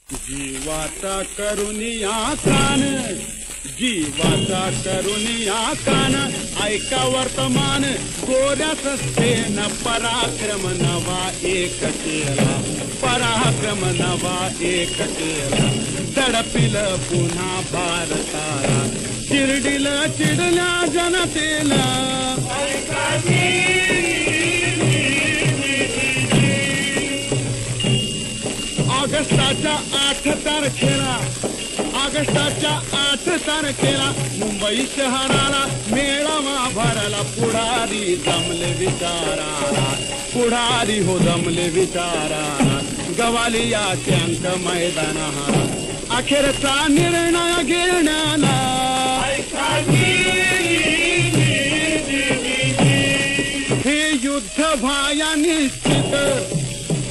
जीवाचा करुनिया कान, जीवाचा करुनिया कान, ऐका वर्तमान गोऱ्या सस्तेन पराक्रम नवा एक केला, पराक्रम नवा एक केला. तडपिल पुन्हा भारताला, चिरडिल चिडल्या जनतेला. ऑगस्टाच्या 8 तारखेला, ऑगस्टाच्या 8 तारखेला मुंबई शहराला मेळावा भरला. पुढारी जमले विचाराला, पुढारी हो जमले विचाराला. गवाली या टँक मैदानाला अखेरचा निर्णय घेण्याला. हे युद्ध भाया निश्चित,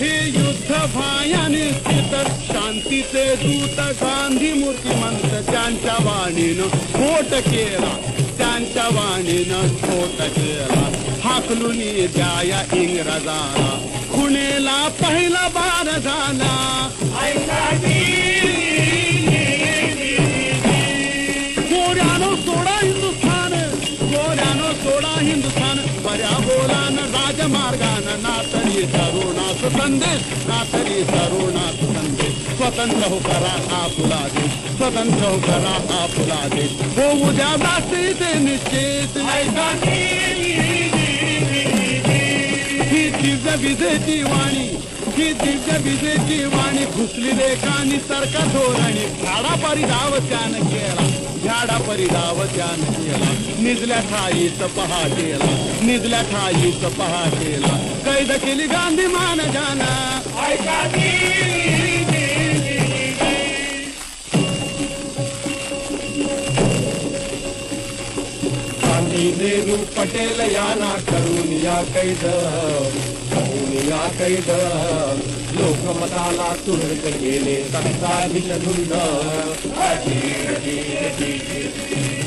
हे युद्ध भाया निश्चित. शांतीचे दूत गांधी मूर्तिमंत त्यांच्या वाणीनं स्फोट केला, त्यांच्या वाणीनं स्फोट केला. हाकलून द्या इंग्रजाला, खुणेला पहिला बार झाला. गोऱ्यानो सोडा हिंदुस्थान, गोऱ्यानो सोडा हिंदुस्थान. बऱ्या बोलान राजमार्गानं नातरी तरुणास संदेश, नातरी तरुणास संदेश. स्वतंत्र हो करा आपला देश, स्वतंत्र हो करा आपला देश. हो उद्या जाते ते निश्चित. ही दिव्य विजेची वाणी, ही दिव्य विजेची वाणी. घुसली रेखानी सरका धोरणी. झाडा परिधाव त्यानं केला, झाडा परिधाव त्यानं केला. निजल्या ठाईच पहाटेला, निजल्या ठाईच पहाटेला. कैद केली गांधी महाराजांना. गांधी नेहरू पटेल यांना करून या कैद, करून या कैद. लोकमताला तुरळक गेले सत्ताधीश धुंद.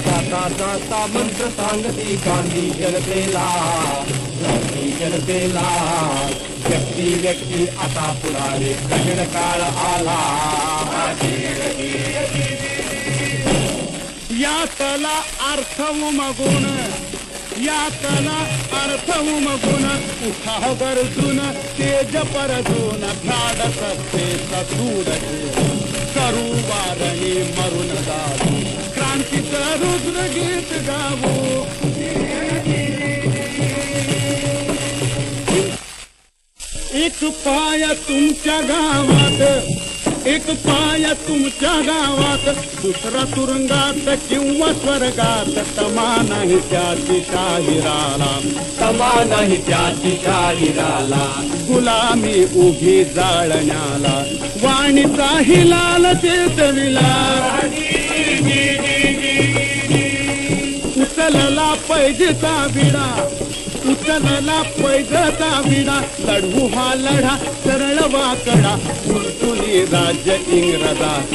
जाता जाता मंत्र सांगती गांधी जनतेला, गांधी जनतेला. व्यक्ती व्यक्ती आता पुढारे कठीण काळ आला. यातला अर्थ उमगून, यातला अर्थ उमगून. उठाव गरजून तेज परजून. धाडस ते सूड करू वारणी मरून जाऊ. क्रांतीचं रुद्र गीत गावू. एक पाय तुमच्या गावात, एक पाय तुमच्या गावात. दुसरा तुरुंगात किंवा स्वर्गात. तमा नाही त्याची शाहिराला, तमा नाही त्याची शाहिराला. गुलामी उभी जाळण्याला, वाणीचा हिलाल चेतविला. उचलला पैजेचा विडा, उचलला पैजाचा विडा. लढवू हा लढा सरळ वाकडा. उलटुनी राज्य इंग्रजात,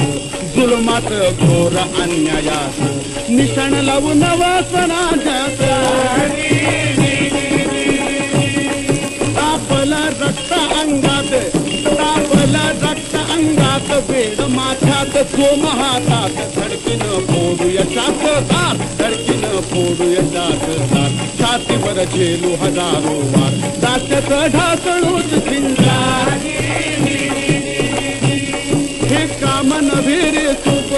जुलमात घोर अन्यायात. निशाण लावून स्वराज्यात. तापला रक्त अंगात, तापला रक्त अंगात. वेड माथ्यात सोम हातात. धडकीन फोडूया शासदार, धडकीन फोडूया शासदार. छातीवर झेलू हजारो वार. दात्याच ढासळूच झिंजार. हे काम नव्हे रे सोप,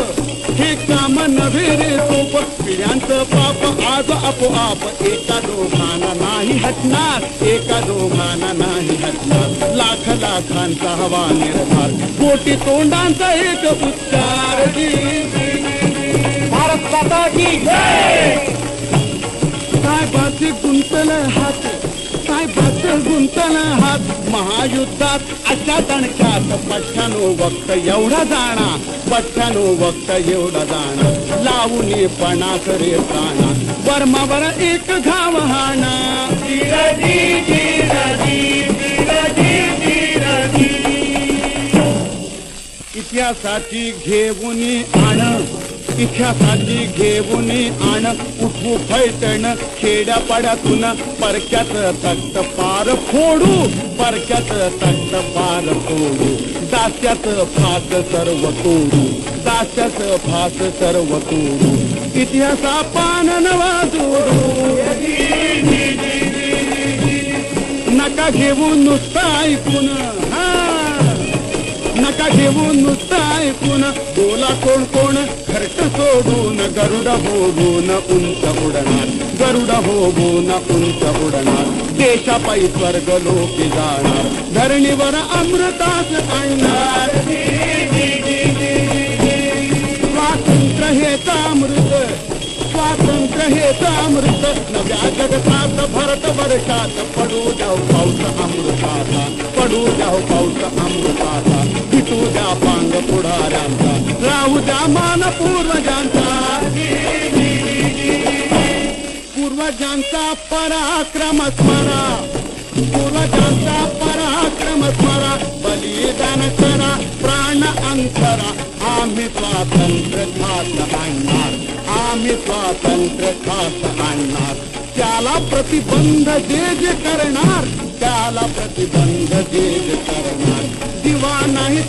हे काम नव्हे रे सोप. पिढ्यांचं पाप आज आपोआप एका दोघांना नाही हटणार, एका दोघांना नाही हटणार. लाख लाखांचा हवा निर्धार. कोटी तोंडांचा एक उच्चार. भारत माता की जय. साहेबाचे गुंतल हात, साहेबाचे गुंतल हात. महायुद्धात अशा तणक्यात. पठ्ठ्यानो वक्त एवढा जाणा, पठ्ठ्यानो वक्त एवढा जाणा. लावून पणा करे प्राणा. वर्मावर एक घाव हाणा. इतिहासाची घेऊन आण, इतिहासाची घेऊन आण उठवू फैटण खेड्यापाड्यातून परक्यात तख्त पार फोडू परक्यात तख्त पार फोडू दास्याच फास सर्व तोडू दास्याच फास सर्व तोडू इतिहासा पान नवा जोडू नका घेऊन नुसतं ऐकून नका घेऊन नुसतं ऐकून बोला कोण कोण घरट सोडून गरुड होऊन उंच उडणार गरुड होऊन उंच उडणार देशापायी स्वर्ग लोकी जाणार धरणीवर अमृतास आणणार स्वातंत्र्य हेच अमृत स्वातंत्र्य हेच अमृत नव्या जगतात भरत वर्षात पडू जाऊ पाऊस अमृताचा पडू जाऊ पाऊस अमृताचा पिटू द्या पांग पुढाऱ्यांचा राहू द्या मान पूर्वजांचा पूर्वजांचा पराक्रम स्मरा पूर्वजांचा पराक्रम स्मरा बलिदान करा प्राण अंतरा आम्ही स्वातंत्र्य खास आणणार आम्ही स्वातंत्र्य खास आणणार त्याला प्रतिबंध जे करणार त्याला प्रतिबंध जे करणार दिवा नाही